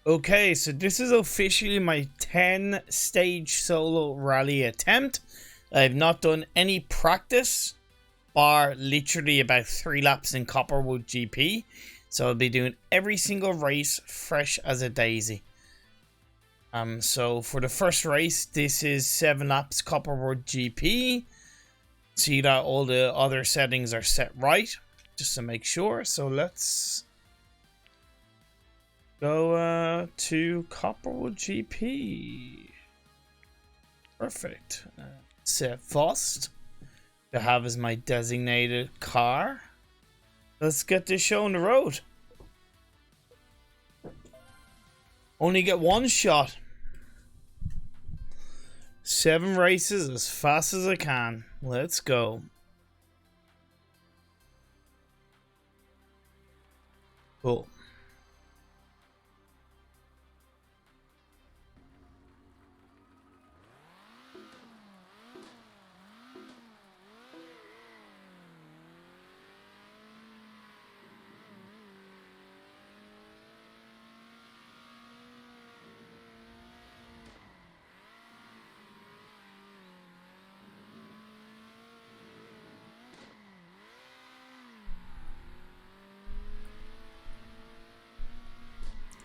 Okay, so this is officially my 10 stage solo rally attempt. I've not done any practice, bar literally about 3 laps in Copperwood GP. So I'll be doing every single race fresh as a daisy. So for the first race, this is 7 laps Copperwood GP. See that all the other settings are set right, just to make sure. So let's go to Copperwood GP. Perfect. Set Faust to have as my designated car. Let's get this show on the road. Only get one shot. 7 races as fast as I can. Let's go. Cool.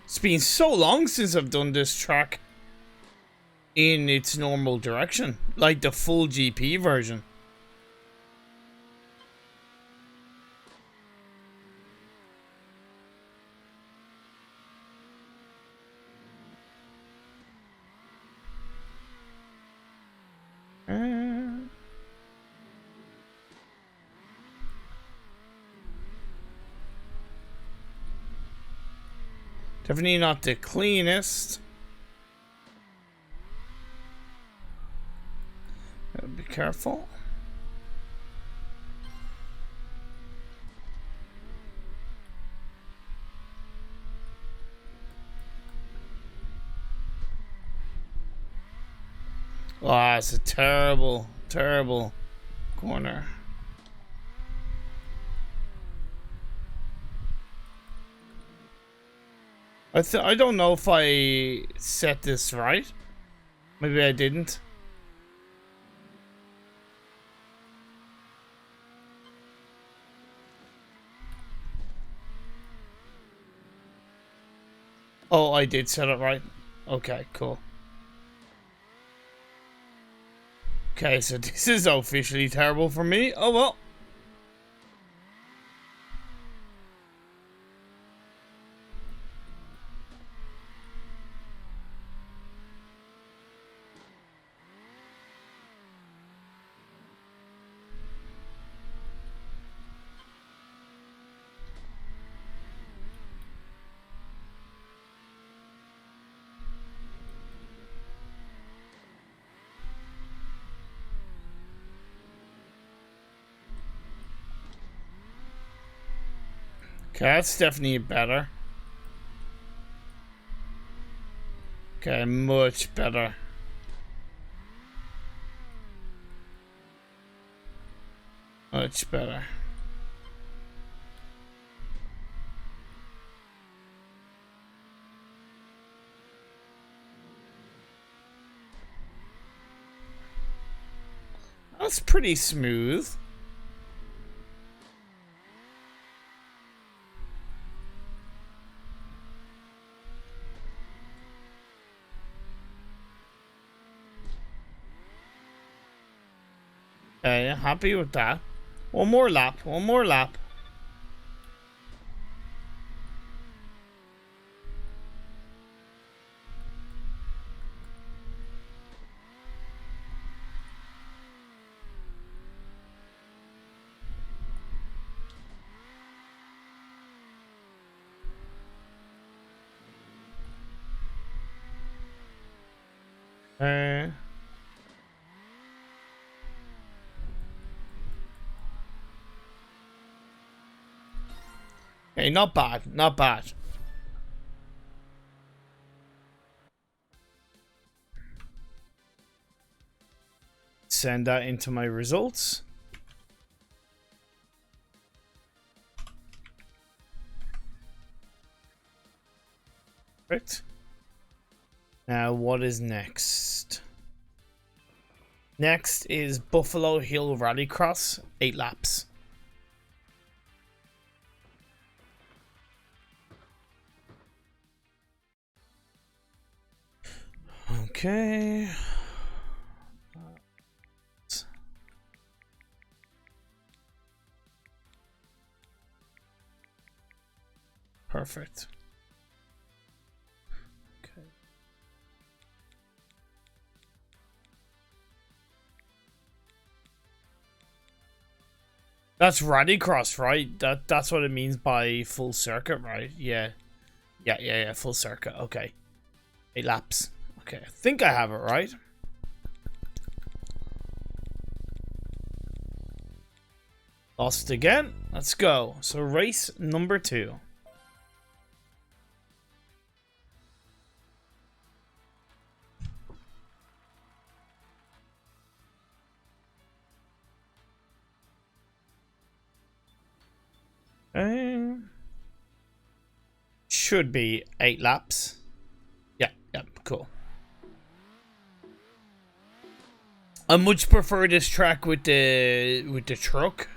It's been so long since I've done this track in its normal direction, like the full GP version. Definitely not the cleanest. Be careful. Oh, it's a terrible, terrible corner. I don't know if I set this right. Maybe I didn't. Oh, I did set it right. Okay, cool. Okay, so this is officially terrible for me. Oh well. Okay, that's definitely better. Okay, much better. Much better. That's pretty smooth. Okay, happy with that. One more lap. One more lap. Okay, not bad. Not bad. Send that into my results. Perfect. Now, what is next? Next is Buffalo Hill Rallycross, 8 laps. Okay. Perfect. Okay. That's Rallycross, right? That's what it means by full circuit, right? Yeah. Yeah, full circuit. Okay. 8 laps. Okay, I think I have it right. Lost again. Let's go. So race number 2. Should be 8 laps. Yeah, cool. I much prefer this track with the truck,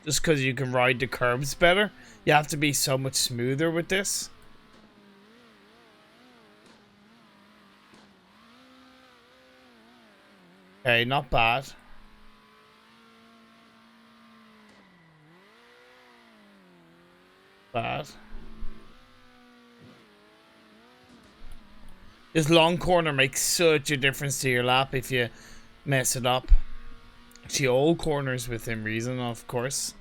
just because you can ride the curbs better. You have to be so much smoother with this. Okay, not bad. Bad. This long corner makes such a difference to your lap if you mess it up. Actually, all corners within reason, of course.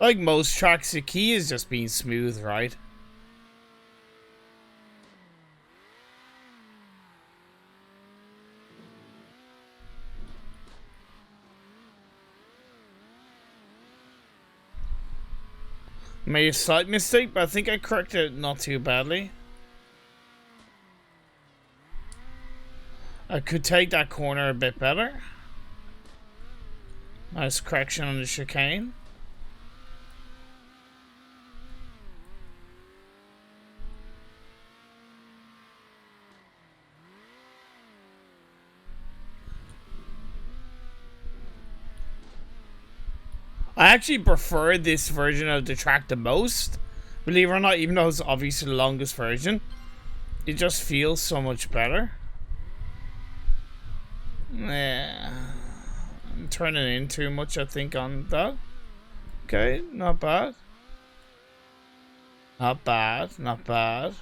Like most tracks, the key is just being smooth, right? Made a slight mistake, but I think I corrected it not too badly. I could take that corner a bit better. Nice correction on the chicane. I actually prefer this version of the track the most. Believe it or not, even though it's obviously the longest version, it just feels so much better. Yeah, I'm turning in too much, I think, on that. Okay, not bad. Not bad, not bad.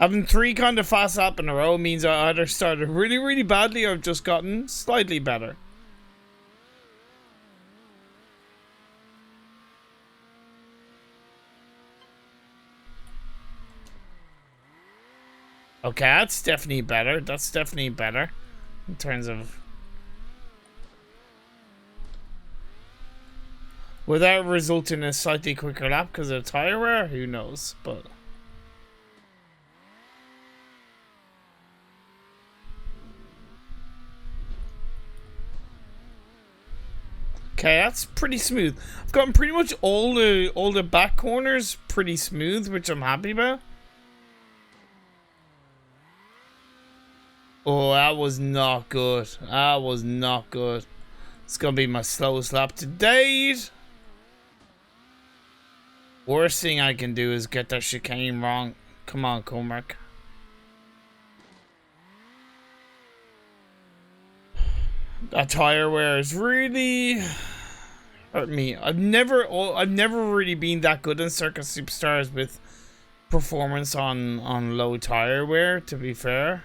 Having 3 kind of fast lap in a row means I either started really, really badly or I've just gotten slightly better. Okay, that's definitely better. That's definitely better in terms of... Will that result in a slightly quicker lap because of tire wear? Who knows, but... Okay, that's pretty smooth. I've gotten pretty much all the back corners pretty smooth, which I'm happy about. Oh, that was not good. That was not good. It's gonna be my slowest lap to date. Worst thing I can do is get that chicane wrong. Come on, Cormac. That tire wear is really hurt me. I've never really been that good in Circuit Superstars with performance on low tire wear, to be fair.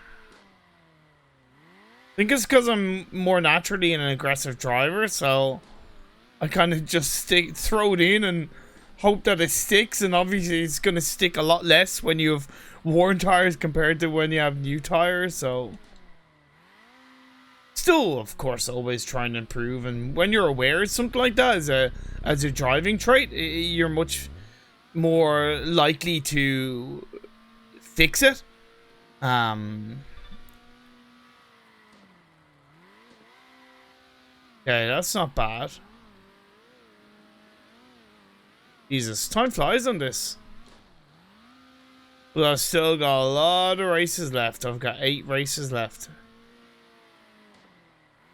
I think it's because I'm more naturally an aggressive driver, so I kind of just throw it in and hope that it sticks, and obviously it's going to stick a lot less when you have worn tires compared to when you have new tires, so... Still, of course, always trying to improve, and when you're aware of something like that as a driving trait, you're much more likely to fix it Okay, that's not bad. Jesus, time flies on this. But I've still got a lot of races left. I've got 8 races left.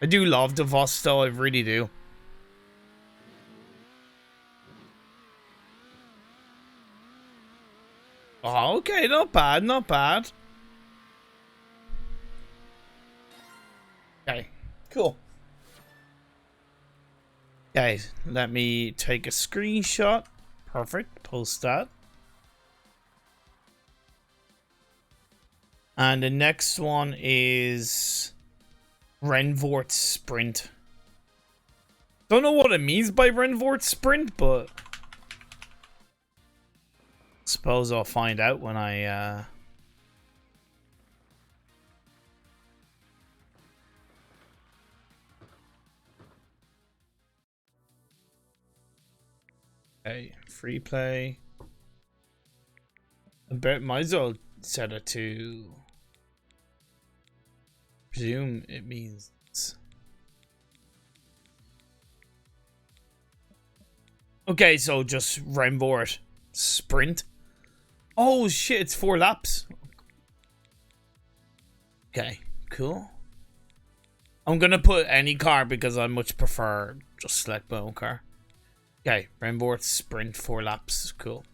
I do love DeVos though, I really do. Oh, okay, not bad, not bad. Okay, cool. Okay, let me take a screenshot. Perfect, post that. And the next one is Renvort Sprint. Don't know what it means by Renvort Sprint, but suppose I'll find out when I Okay, free play. I bet might as well set it to presume it means okay, so just Renvort Sprint. Oh shit, it's 4 laps. Okay, cool. I'm gonna put any car because I much prefer just select my own car. Okay, Renvort Sprint 4 laps, cool.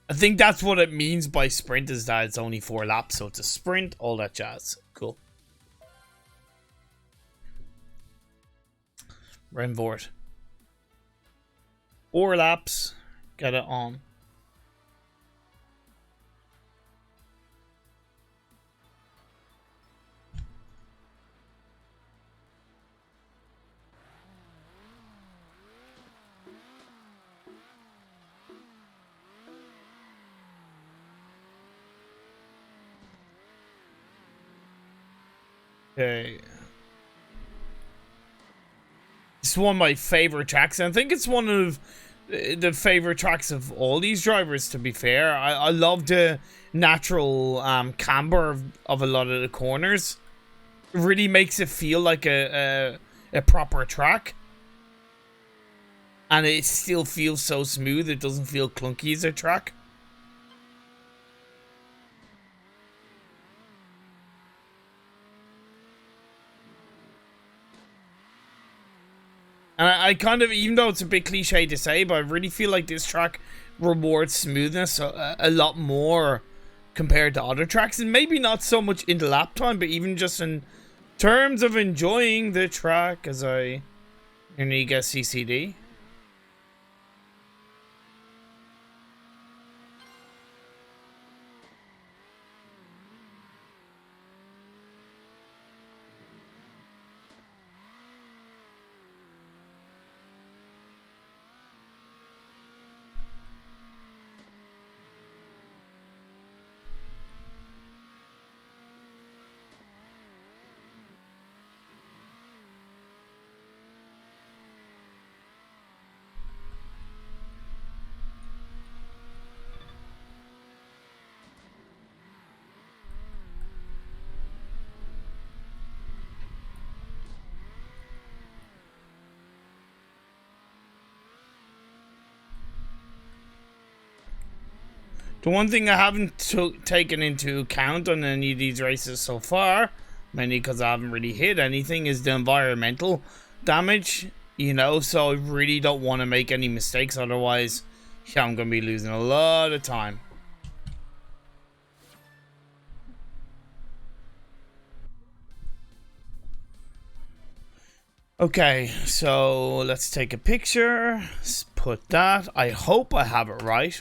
I think that's what it means by sprint, is that it's only 4 laps, so it's a sprint, all that jazz. Cool. Renvort. 4 laps, get it on. Okay. It's one of my favorite tracks, and I think it's one of the favorite tracks of all these drivers, to be fair. I love the natural camber of a lot of the corners. It really makes it feel like a proper track. And it still feels so smooth, it doesn't feel clunky as a track. And I kind of, even though it's a bit cliche to say, but I really feel like this track rewards smoothness a lot more compared to other tracks. And maybe not so much in the lap time, but even just in terms of enjoying the track as I nearly get CCD. The one thing I haven't taken into account on any of these races so far, mainly because I haven't really hit anything, is the environmental damage, you know, so I really don't want to make any mistakes, otherwise yeah, I'm going to be losing a lot of time. Okay, so let's take a picture, let's put that. I hope I have it right.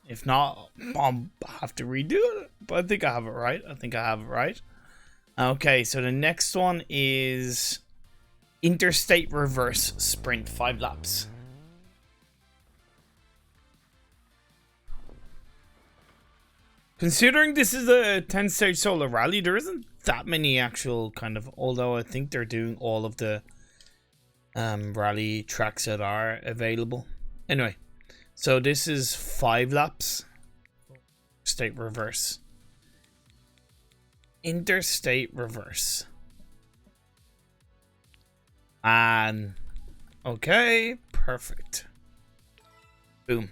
If not, I'll have to redo it. But I think I have it right. I think I have it right. Okay, so the next one is Interstate Reverse Sprint, 5 laps. Considering this is a 10-stage solo rally, there isn't that many actual kind of... Although I think they're doing all of the rally tracks that are available. Anyway. So this is 5 laps. State reverse. Interstate reverse. And okay, perfect. Boom.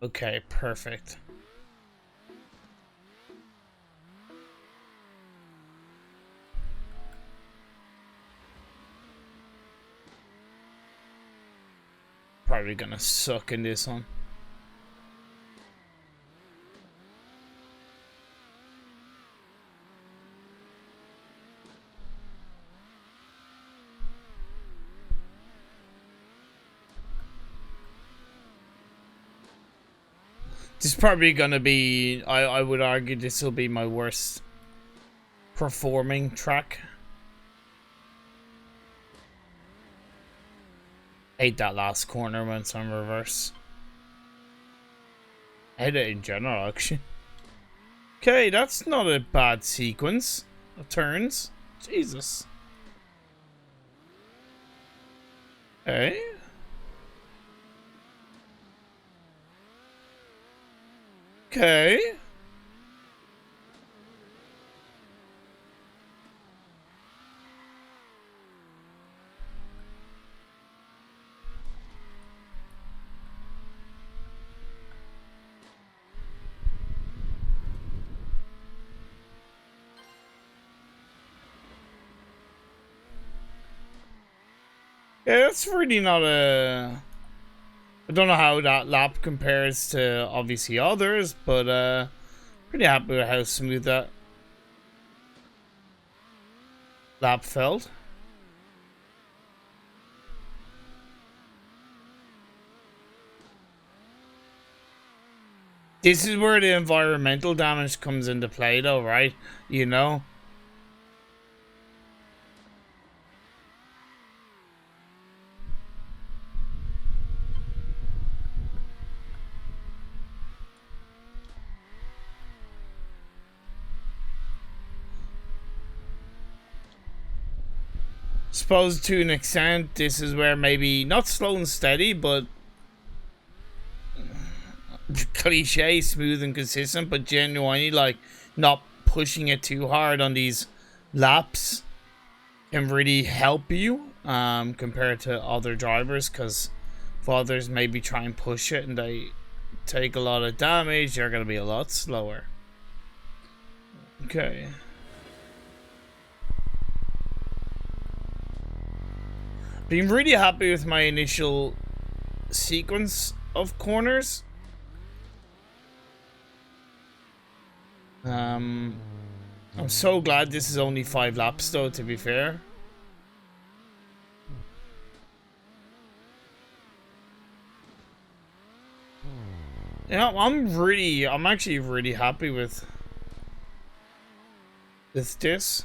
Okay, perfect. Probably gonna suck in this one. This is probably gonna be, I would argue this will be my worst performing track. Hate that last corner when it's on reverse. I hate it in general, actually. Okay, that's not a bad sequence of turns. Jesus. Okay. Okay. Yeah, that's really not a... I don't know how that lap compares to obviously others, but pretty happy with how smooth that lap felt. This is where the environmental damage comes into play though, right? You know? Suppose to an extent, this is where maybe not slow and steady, but cliche, smooth and consistent, but genuinely like not pushing it too hard on these laps can really help you compared to other drivers, because if others maybe try and push it and they take a lot of damage, you're going to be a lot slower. Okay. Been really happy with my initial sequence of corners. I'm so glad this is only 5 laps though, to be fair. Yeah, I'm actually really happy with this.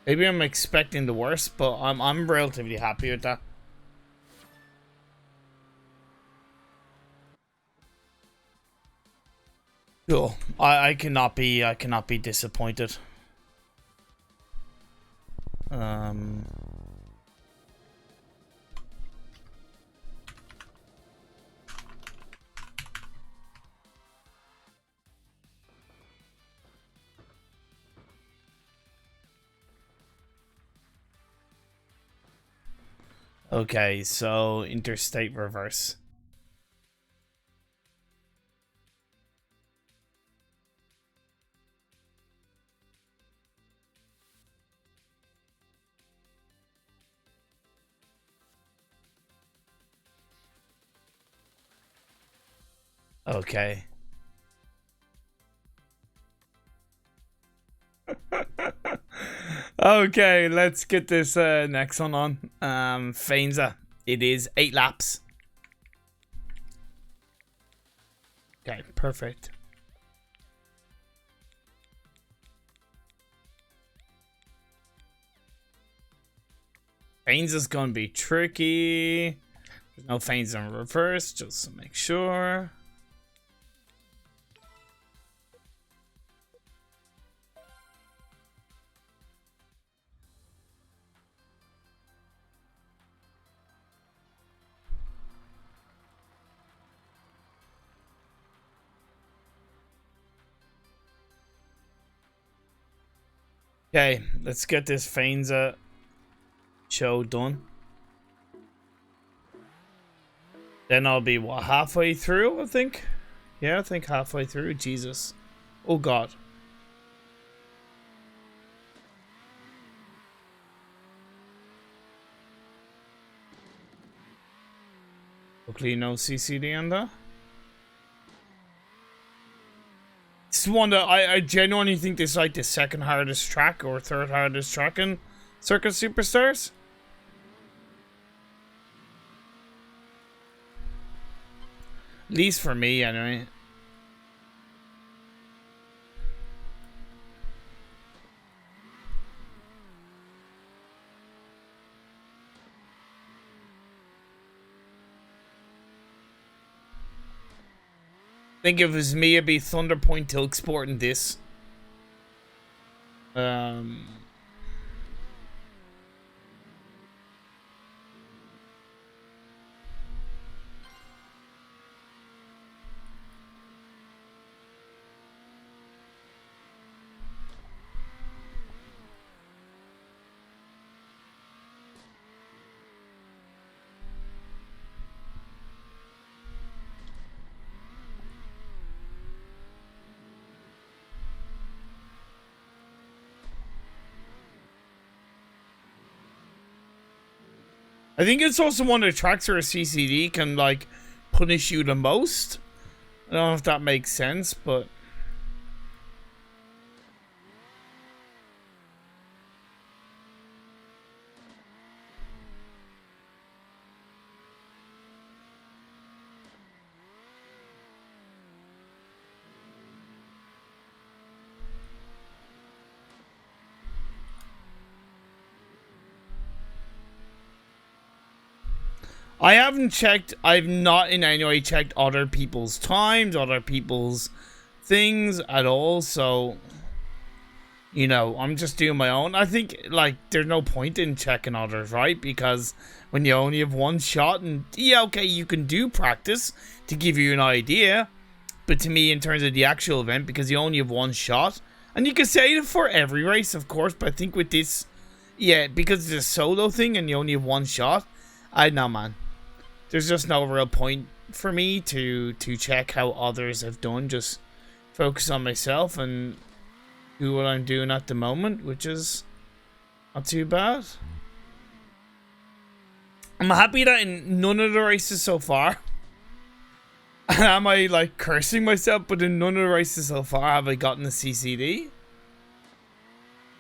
Maybe I'm expecting the worst, but I'm relatively happy with that. Cool. I cannot be disappointed. Okay, so interstate reverse. Okay. Okay, let's get this next one on. Faenza. It is 8 laps. Okay, perfect. Faenza's gonna be tricky. There's no Fainza in reverse, just to make sure. Okay, let's get this Fainza show done. Then I'll be, what, halfway through, I think? Yeah, I think halfway through. Jesus. Oh, God. Luckily, no CCD on that. This is one that I genuinely think this is like the second hardest track or third hardest track in Circuit Superstars. At least for me, anyway. I think if it was me, it'd be Thunderpoint Tilk sporting this. I think it's also one of the tracks where a CCD can, like, punish you the most. I don't know if that makes sense, but... I haven't checked, I've not in any way checked other people's times, other people's things at all, so, you know, I'm just doing my own. I think, like, there's no point in checking others, right? Because when you only have one shot, and yeah, okay, you can do practice to give you an idea, but to me, in terms of the actual event, because you only have one shot, and you can say it for every race, of course, but I think with this, yeah, because it's a solo thing and you only have one shot, I know, man. There's just no real point for me to check how others have done. Just focus on myself and do what I'm doing at the moment, which is not too bad. I'm happy that in none of the races so far, and am I like cursing myself, but in none of the races so far have I gotten a CCD.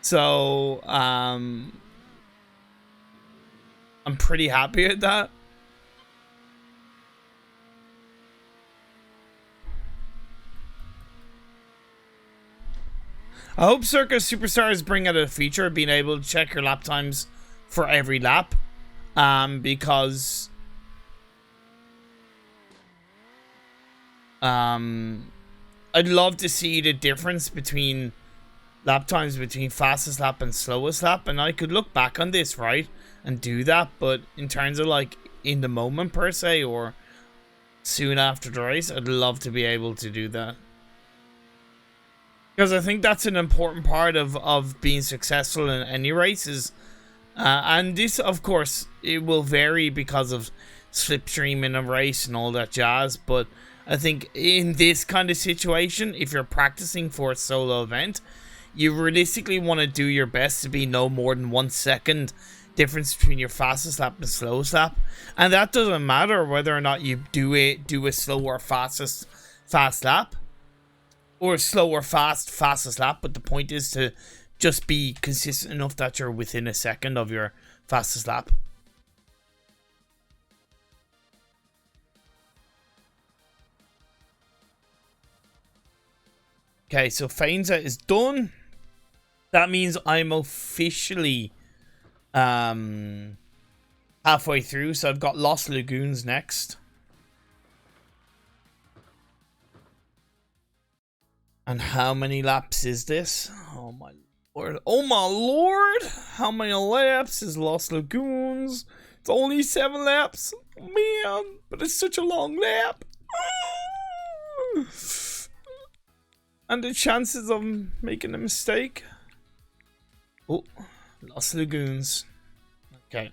So, I'm pretty happy with that. I hope Circuit Superstars bring out a feature of being able to check your lap times for every lap. Because I'd love to see the difference between lap times between fastest lap and slowest lap, and I could look back on this, right, and do that, but in terms of like in the moment per se or soon after the race, I'd love to be able to do that. Because I think that's an important part of being successful in any races. And this, of course, it will vary because of slipstream in a race and all that jazz. But I think in this kind of situation, if you're practicing for a solo event, you realistically want to do your best to be no more than 1 second difference between your fastest lap and slowest lap. And that doesn't matter whether or not you do a slow or fast lap. Or slow or fastest lap, but the point is to just be consistent enough that you're within a second of your fastest lap. Okay, so Fainza is done. That means I'm officially halfway halfway through, so I've got Lost Lagoons next. And how many laps is this? Oh my lord. Oh my lord! How many laps is Lost Lagoons? It's only 7 laps. Man, but it's such a long lap. And the chances of making a mistake. Oh, Lost Lagoons. Okay.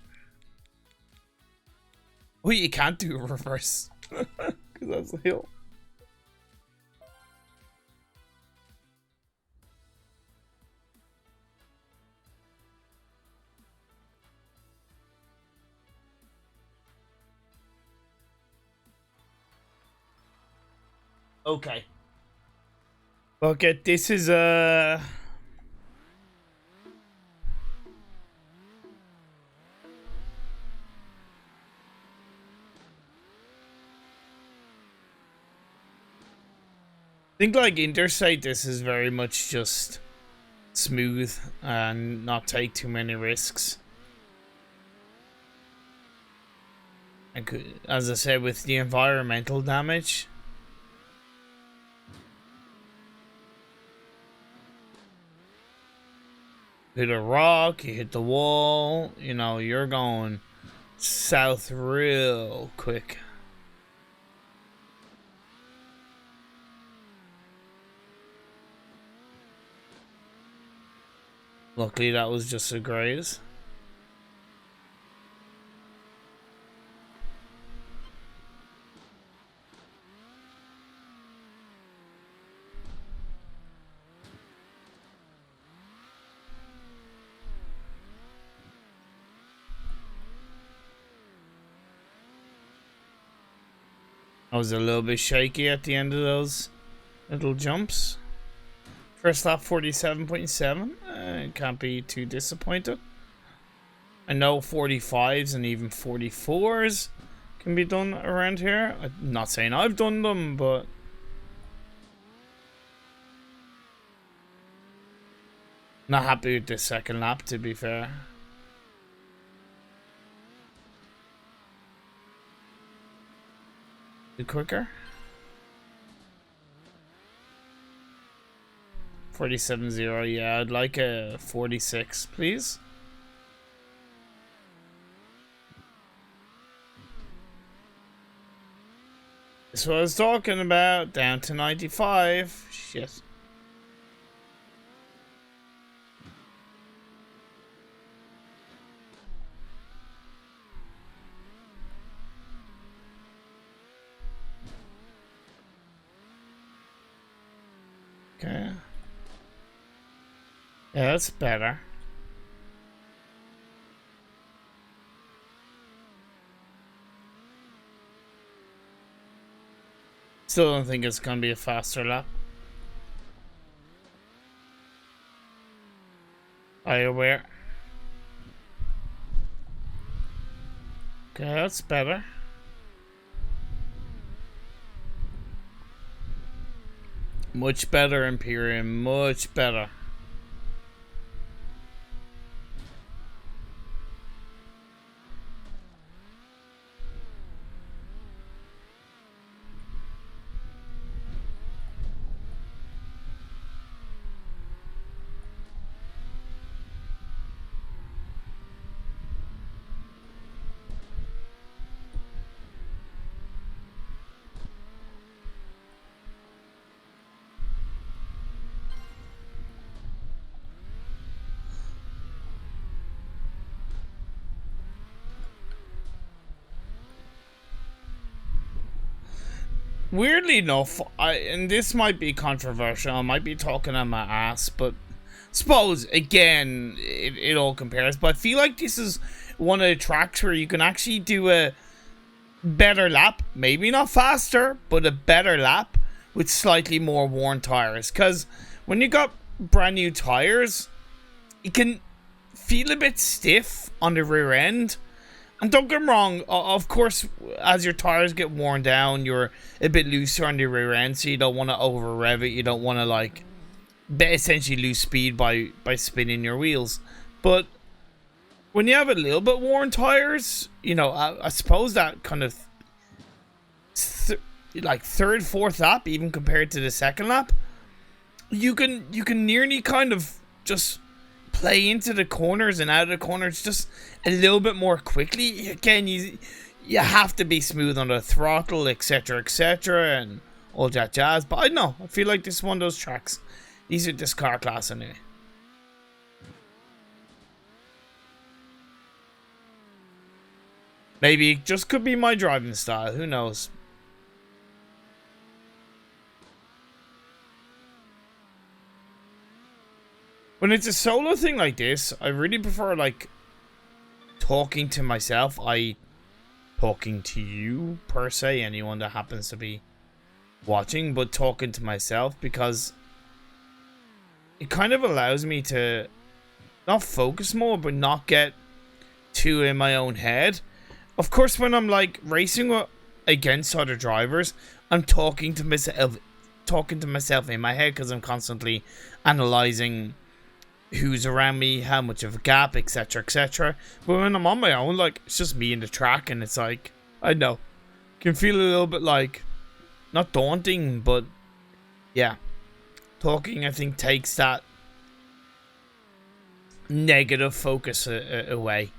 Oh, you can't do a reverse. Because that's a hill. Okay. Okay, this is a... I think like Interstate, this is very much just smooth and not take too many risks. As I said, with the environmental damage, hit a rock, you hit the wall, you know, you're going south real quick. Luckily that was just a graze. I was a little bit shaky at the end of those little jumps. First lap 47.7. Can't be too disappointed. I know 45s and even 44s can be done around here. I'm not saying I've done them, but not happy with this second lap, to be fair. Quicker. 47.0. Yeah, I'd like a 46, please. That's what I was talking about. Down to 95. Shit. Okay. Yeah, that's better. Still don't think it's gonna be a faster lap. Are you aware? Okay, that's better. Much better, Imperium. Much better. Weirdly enough, and this might be controversial, I might be talking on my ass, but suppose, again, it all compares, but I feel like this is one of the tracks where you can actually do a better lap, maybe not faster, but a better lap with slightly more worn tires, because when you got brand new tires, it can feel a bit stiff on the rear end. And don't get me wrong, of course, as your tires get worn down, you're a bit looser on the rear end, so you don't want to over rev it. You don't want to, like, essentially lose speed by spinning your wheels. But when you have a little bit worn tires, you know, I suppose that kind of like third, fourth lap, even compared to the second lap, you can nearly kind of just play into the corners and out of the corners just a little bit more quickly. Again, you have to be smooth on the throttle, etc., and all that jazz. But I don't know, I feel like this is one of those tracks. These are this car class anyway. Maybe it just could be my driving style. Who knows? When it's a solo thing like this, I really prefer like talking to myself. Talking to you per se, anyone that happens to be watching, but talking to myself, because it kind of allows me to not focus more, but not get too in my own head. Of course, when I'm like racing against other drivers, I'm talking to myself in my head, because I'm constantly analyzing who's around me, how much of a gap, etc., etc. But when I'm on my own, like, it's just me in the track, and it's like, I know, can feel a little bit like, not daunting, but yeah, talking, I think, takes that negative focus away.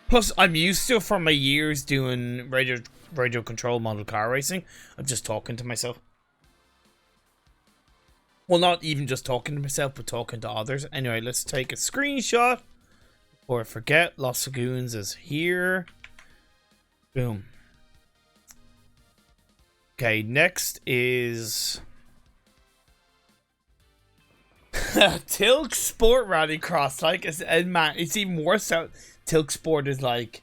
Plus, I'm used to, from my years doing radio control model car racing, I'm just talking to myself. Well, not even just talking to myself, but talking to others. Anyway, let's take a screenshot before I forget. Los Lagoons is here. Boom. Okay, next is Tilk Sport Rallycross. Like, man, it's even more so. Tilk Sport is like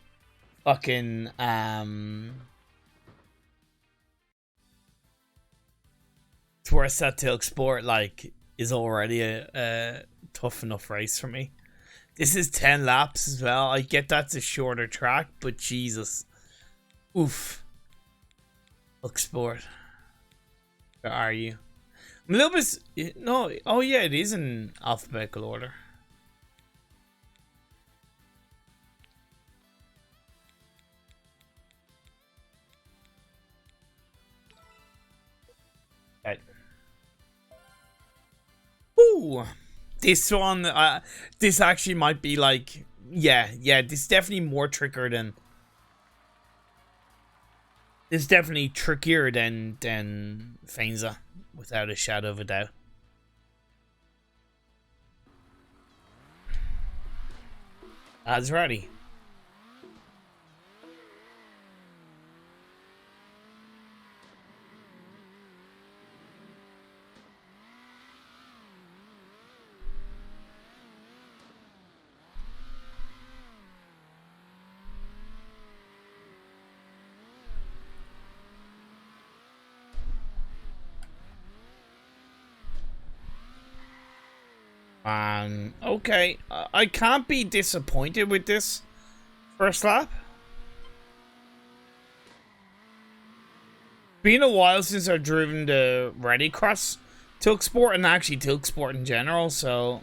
fucking it's worse that Tilk Sport like is already a tough enough race for me. This is 10 laps as well. I get that's a shorter track, but Jesus. Oof. Tilk Sport. Where are you? I'm a little bit... No. Oh yeah, it is in alphabetical order. Right. Ooh. This one, this actually might be like... Yeah, this is definitely more trickier than... It's definitely trickier than Faenza, without a shadow of a doubt. That's ready. Okay, I can't be disappointed with this first lap. Been a while since I've driven the Rallycross Tilk Sport, and actually Tilk Sport in general, so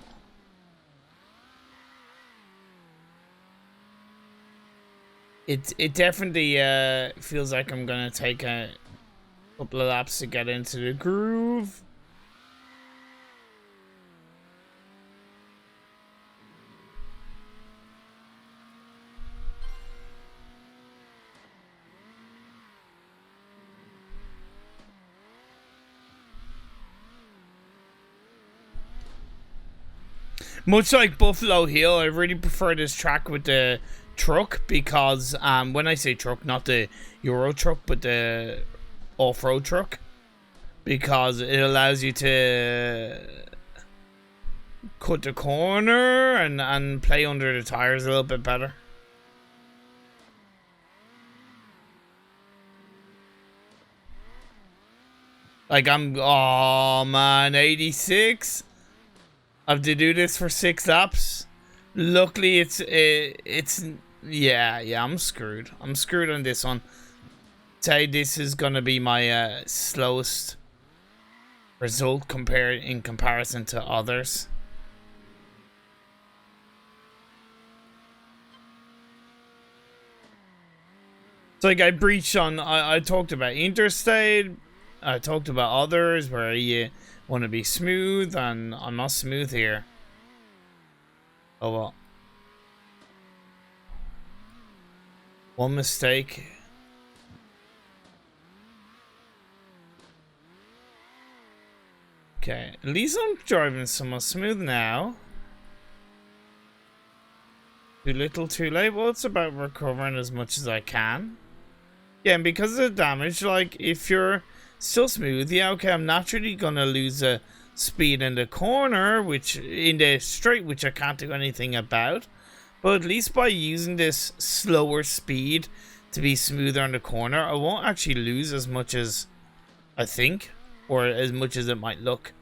it definitely feels like I'm gonna take a couple of laps to get into the groove. Much like Buffalo Hill, I really prefer this track with the truck, because when I say truck, not the Euro truck, but the off-road truck, because it allows you to cut the corner and play under the tires a little bit better. Like, oh man, 86. I have to do this for 6 laps. Luckily, it's yeah, I'm screwed. I'm screwed on this one. Say this is gonna be my slowest result in comparison to others. It's like I breached on. I talked about interstate. I talked about others where you want to be smooth, and I'm not smooth here. Oh well. One mistake. Okay, at least I'm driving somewhat smooth now. Too little, too late. Well, it's about recovering as much as I can. Yeah, and because of the damage, like, if you're still smooth, yeah, okay, I'm naturally gonna lose a speed in the corner, which, in the straight, which I can't do anything about. But at least by using this slower speed to be smoother on the corner, I won't actually lose as much as I think, or as much as it might look.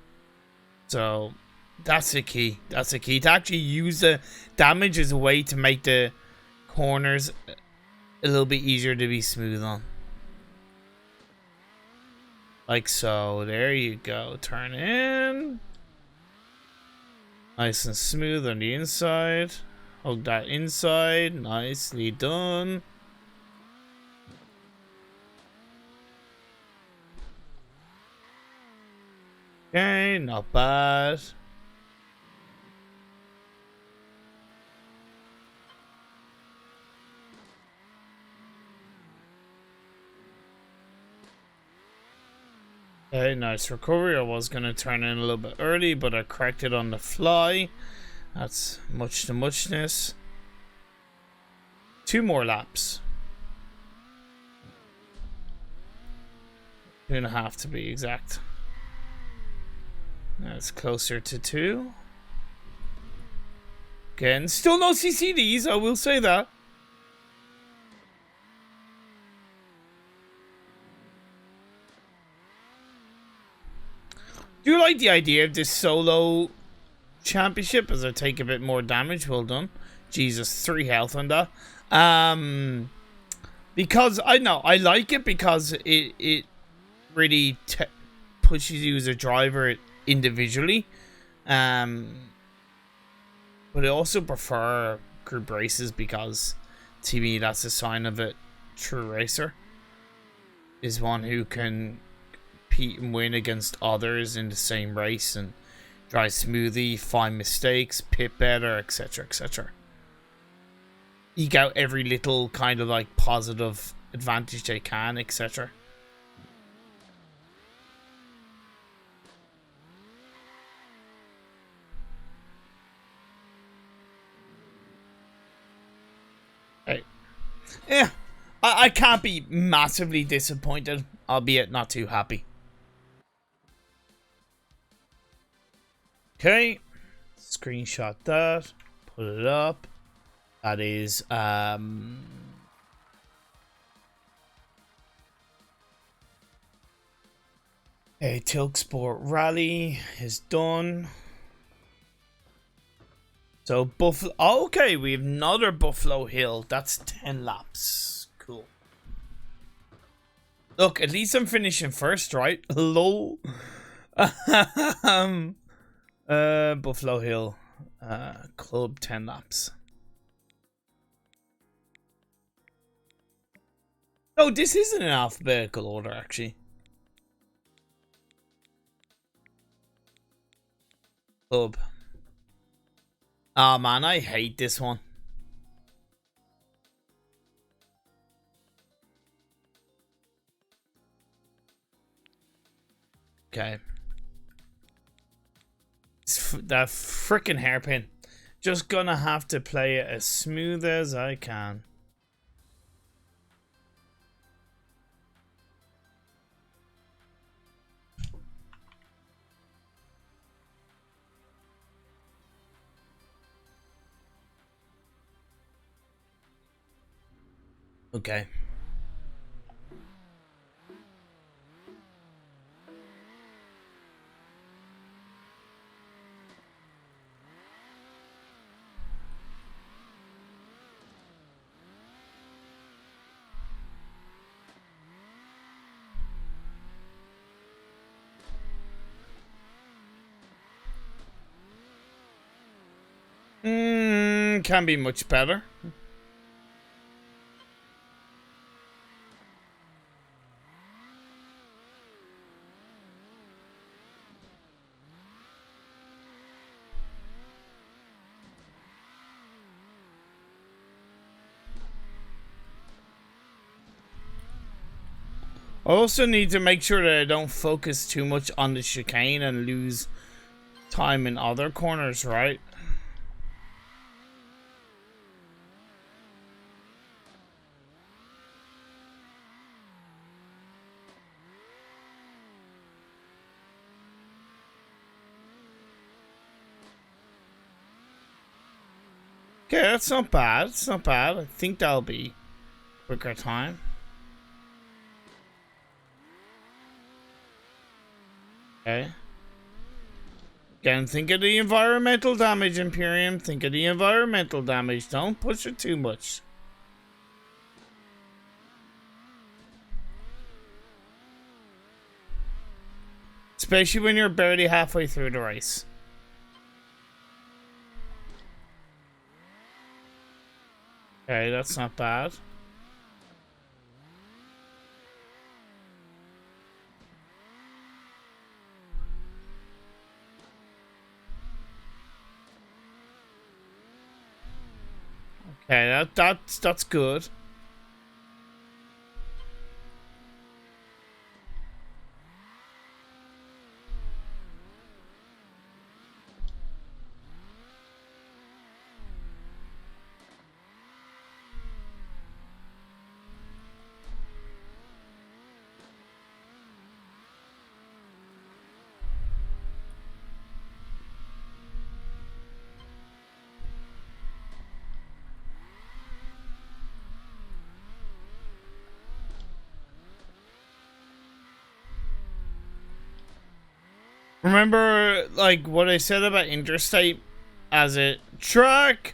So that's the key. That's the key, to actually use the damage as a way to make the corners a little bit easier to be smooth on. Like so. There you go. Turn in. Nice and smooth on the inside. Hold that inside. Nicely done. Okay, not bad. Okay, nice recovery. I was going to turn in a little bit early, but I corrected on the fly. That's much to muchness. 2 more laps. 2.5 to be exact. That's closer to 2. Again, still no CCDs, I will say that. Do you like the idea of this solo championship as I take a bit more damage? Well done. Jesus, 3 health on that. Because I know I like it because it really pushes you as a driver individually. But I also prefer group races because to me that's a sign of a true racer. Is one who can compete and win against others in the same race and drive smoothly, find mistakes, pit better, etc, etc. Eke out every little kind of like positive advantage they can, etc. Hey. Yeah, I can't be massively disappointed, albeit not too happy. Okay, screenshot that, put it up. That is a Tilk Sport Rally is done. So Buffalo. Oh, okay, we have another Buffalo Hill. That's 10 laps. Cool. Look, at least I'm finishing first, right? Lol. Buffalo Hill. Club 10 laps. Oh, this isn't in alphabetical order, actually. Club. Ah, man, I hate this one. Okay. That freaking hairpin. Just gonna have to play it as smooth as I can. Okay. Can be much better. I also need to make sure that I don't focus too much on the chicane and lose time in other corners, right? Okay, that's not bad. It's not bad. I think that'll be quicker time. Okay. Again, think of the environmental damage, Imperium. Think of the environmental damage. Don't push it too much. Especially when you're barely halfway through the race. Okay, that's not bad. Okay, that's good. Remember, like, what I said about Interstate as a track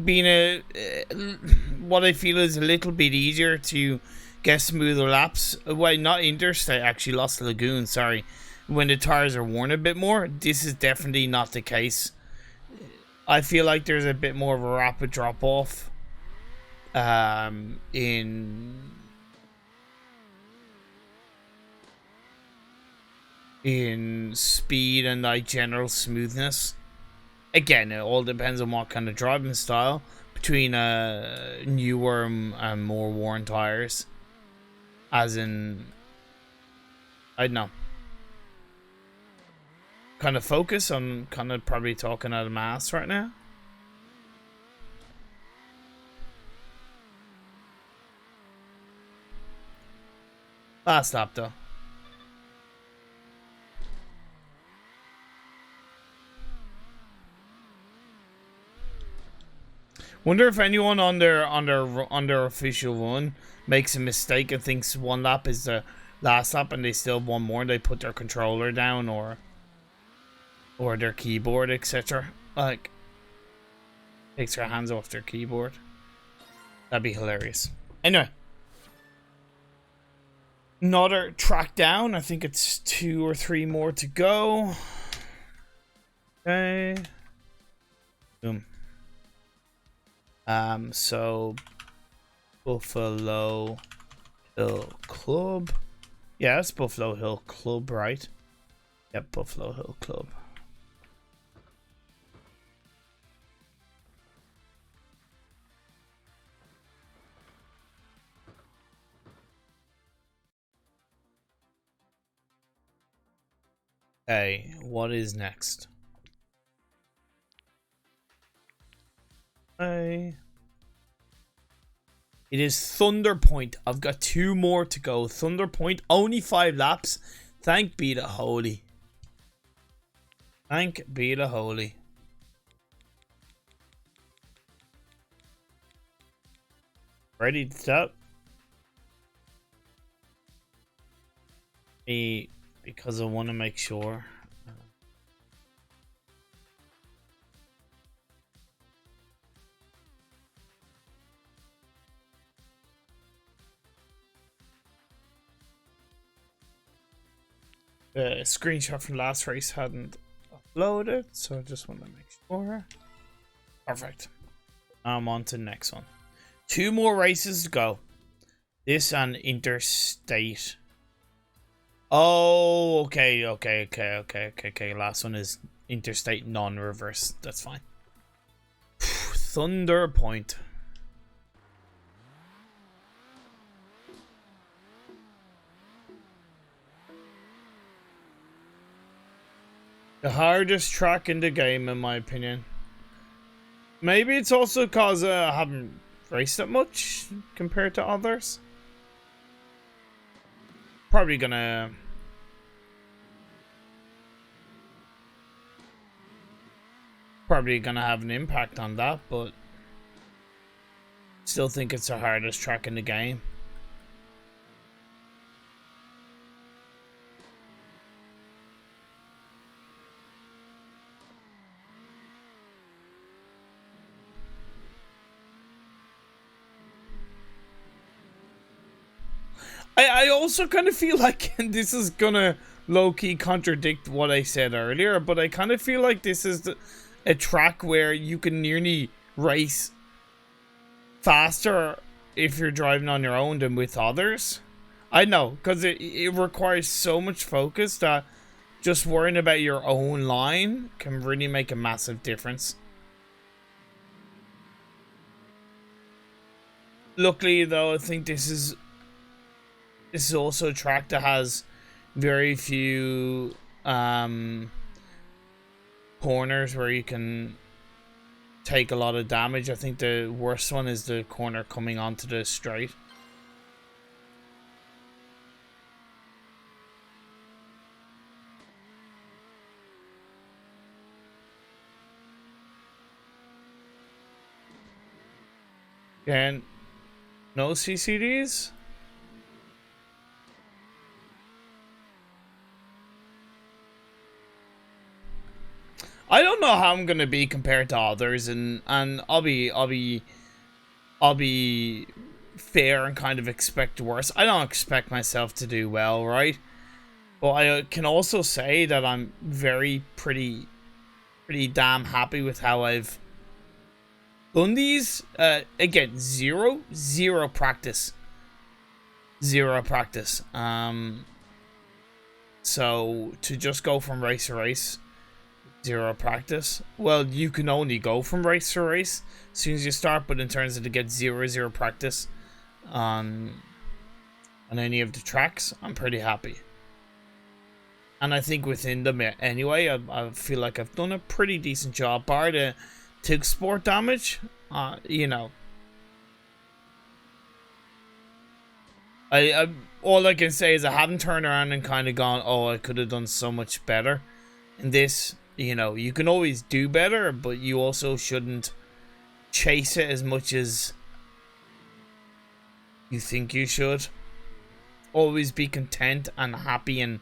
being what I feel is a little bit easier to get smoother laps. Well, not Interstate, actually, Lost Lagoon, sorry. When the tires are worn a bit more, this is definitely not the case. I feel like there's a bit more of a rapid drop off in speed and like general smoothness. Again, it all depends on what kind of driving style between newer and more worn tires. As in, I don't know. Kind of focus on kind of probably talking out of mass right now. Last lap though. Wonder if anyone on their official run makes a mistake and thinks one lap is the last lap and they still have one more and they put their controller down or their keyboard, etc. Like, takes their hands off their keyboard. That'd be hilarious. Anyway. Another track down. I think it's 2 or 3 more to go. Okay. Boom. So Buffalo Hill Club. Yeah, it's Buffalo Hill Club, right? Yep, Buffalo Hill Club. Hey, what is next? Hey. It is Thunder Point. I've got 2 more to go. Thunder Point, only 5 laps. Thank be the holy. Thank be the holy. Ready to start? Because I want to make sure. The screenshot from last race hadn't uploaded, so I just want to make sure. Perfect. I'm on to the next one. 2 more races to go. This and Interstate. Oh, okay. Last one is Interstate non-reverse. That's fine. Thunder Point. The hardest track in the game, in my opinion. Maybe it's also because I haven't raced that much compared to others. Probably gonna have an impact on that, but still think it's the hardest track in the game. I also kind of feel like this is gonna low-key contradict what I said earlier, but I kind of feel like this is a track where you can nearly race faster if you're driving on your own than with others. I know, because it requires so much focus that just worrying about your own line can really make a massive difference. Luckily, though, I think this is also a track that has very few corners where you can take a lot of damage. I think the worst one is the corner coming onto the straight. And no CCDs? I don't know how I'm gonna be compared to others, and I'll be fair and kind of expect worse. I don't expect myself to do well, right? But I can also say that I'm pretty damn happy with how I've done these. Again, zero practice. Zero practice. So to just go from race to race, zero practice. Well, you can only go from race to race as soon as you start, but in terms of to get zero practice on any of the tracks, I'm pretty happy. And I think within them anyway, I feel like I've done a pretty decent job, bar the TIG Sport damage. You know, I all I can say is I haven't turned around and kind of gone, oh, I could have done so much better. In this, you know, you can always do better, but you also shouldn't chase it as much as you think you should. Always be content and happy and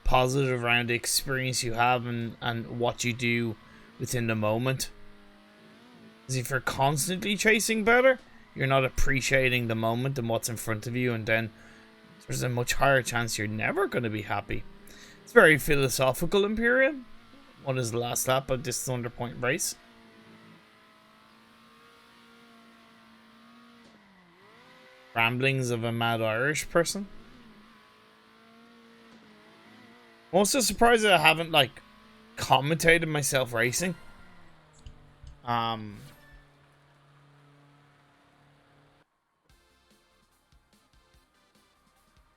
positive around the experience you have and what you do within the moment. Because if you're constantly chasing better, you're not appreciating the moment and what's in front of you, and then there's a much higher chance you're never going to be happy. It's very philosophical, Imperium. What is the last lap of this Thunder Point race? Ramblings of a mad Irish person. I'm also surprised that I haven't, like, commentated myself racing.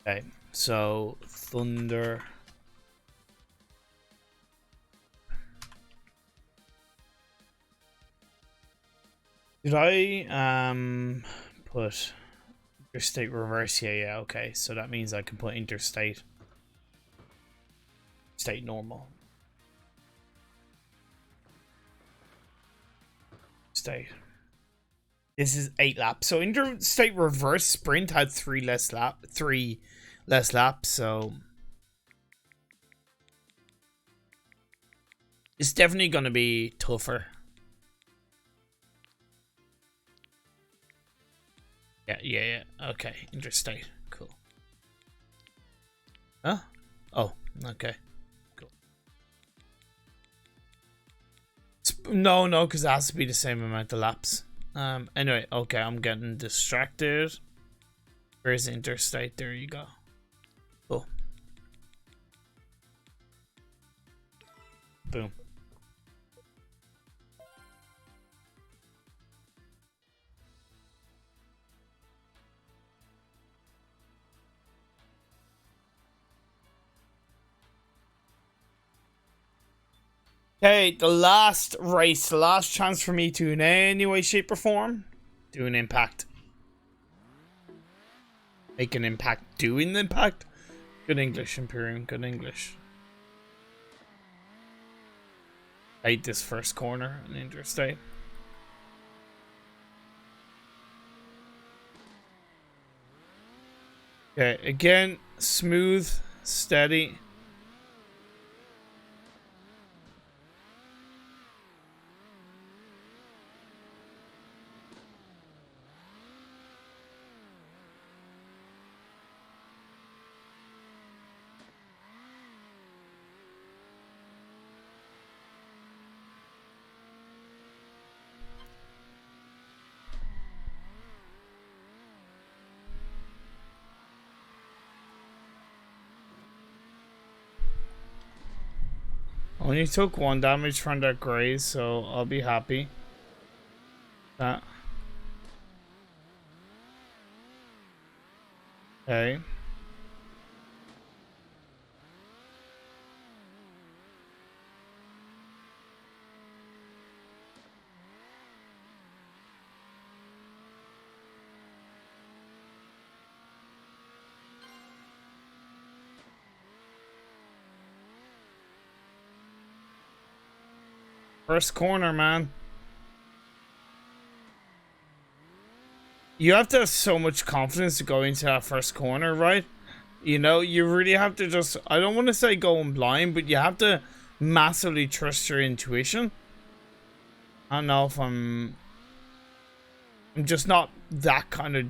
Okay, so Thunder. Did I put interstate reverse? Yeah, okay. So that means I can put interstate state normal. State. This is 8 laps. So interstate reverse sprint had 3 less laps, so it's definitely gonna be tougher. Yeah. Okay, interstate. Cool. Huh? Oh, okay. Cool. No, because it has to be the same amount of laps. Anyway, okay, I'm getting distracted. Where's interstate? There you go. Cool. Boom. Okay, the last race, the last chance for me to in any way, shape, or form do an impact. Make an impact doing the impact. Good English, Imperium, good English. I hate this first corner on interstate. Okay, again, smooth, steady. Only took 1 damage from that graze, so I'll be happy. That. Okay. First corner, man. You have to have so much confidence to go into that first corner, right? You know, you really have to just, I don't want to say going blind, but you have to massively trust your intuition. I don't know if I'm just not that kind of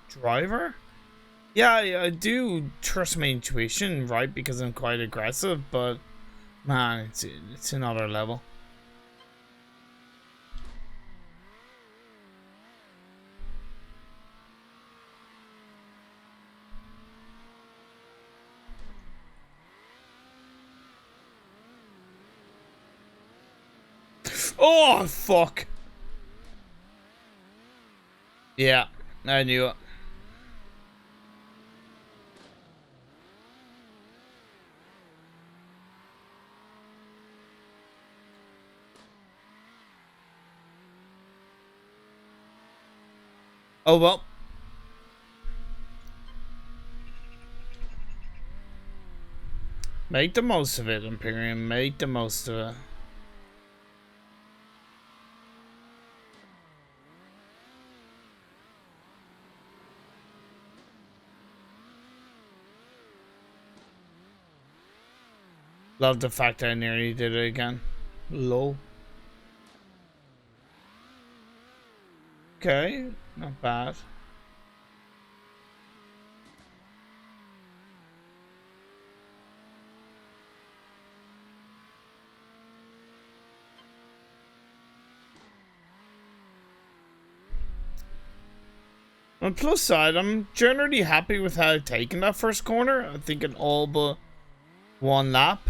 driver. Yeah, I do trust my intuition, right? Because I'm quite aggressive, but man, it's another level. Oh, fuck. Yeah, I knew it. Oh, well. Make the most of it, Imperium. Make the most of it. Love the fact I nearly did it again. Low. Okay, not bad. On the plus side, I'm generally happy with how I've taken that first corner. I think in all but 1 lap.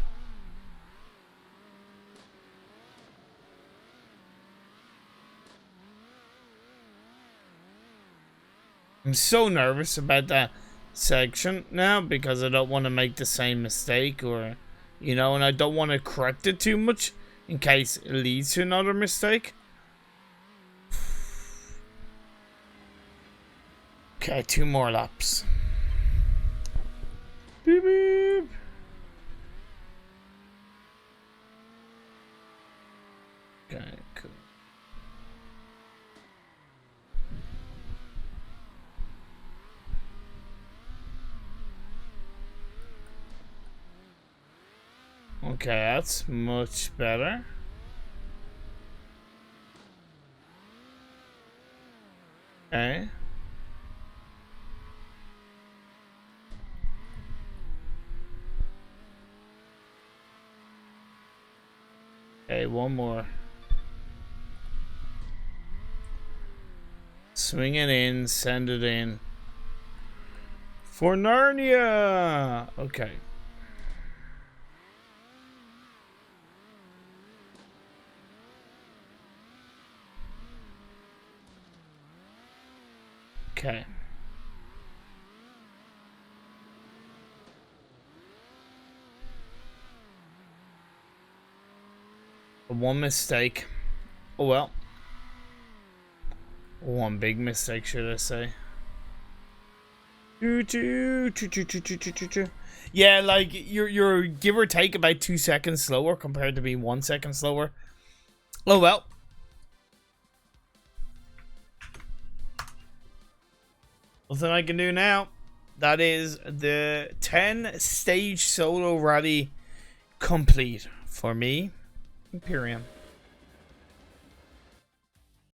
I'm so nervous about that section now because I don't want to make the same mistake, or, you know, and I don't want to correct it too much in case it leads to another mistake. Okay, 2 more laps. Beep beep. Okay, cool. Okay, that's much better. Okay. Okay, 1 more. Swing it in, send it in. For Narnia! Okay. Okay. One mistake. Oh well. One big mistake, should I say. Yeah, like you're give or take about 2 seconds slower compared to being 1 second slower. Oh well. Nothing I can do now. That is the 10 stage solo rally complete for me, Imperium.